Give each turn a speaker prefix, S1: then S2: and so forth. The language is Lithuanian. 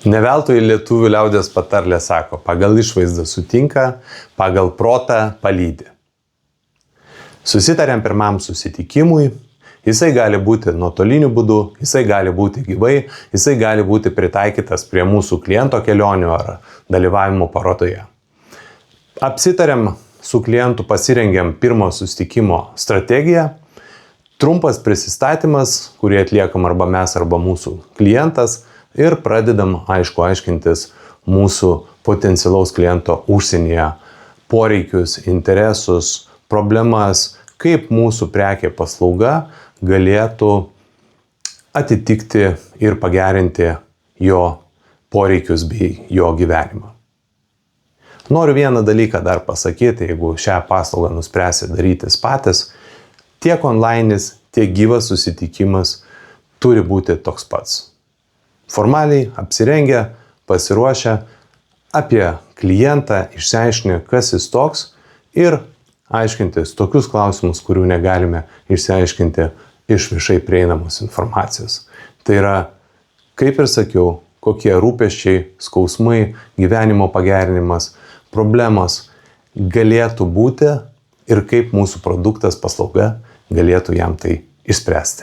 S1: Ne veltui lietuvių liaudės patarlė sako, pagal išvaizdą sutinka, pagal protą palydi. Susitarėm pirmam susitikimui, jisai gali būti nuotoliniu būdu, jisai gali būti gyvai, jisai gali būti pritaikytas prie mūsų kliento kelionių ar dalyvavimo parodoje. Apsitarėm su klientu, pasirengėm pirmo susitikimo strategiją, trumpas prisistatymas, kurį atliekam arba mes, arba mūsų klientas, ir pradedam aiškintis mūsų potencialaus kliento užsienyje poreikius, interesus, problemas, kaip mūsų prekė paslauga galėtų atitikti ir pagerinti jo poreikius bei jo gyvenimą. Noriu vieną dalyką dar pasakyti, jeigu šią paslaugą nuspręsi darytis patys, tiek online'is, tiek gyvas susitikimas turi būti toks pats. Formaliai apsirengę, pasiruošę, apie klientą išsiaiškinę, kas jis toks ir aiškintis tokius klausimus, kurių negalime išsiaiškinti iš viešai prieinamos informacijos. Tai yra, kaip ir sakiau, kokie rūpesčiai, skausmai, gyvenimo pagerinimas, problemos galėtų būti ir kaip mūsų produktas, paslauga galėtų jam tai išspręsti.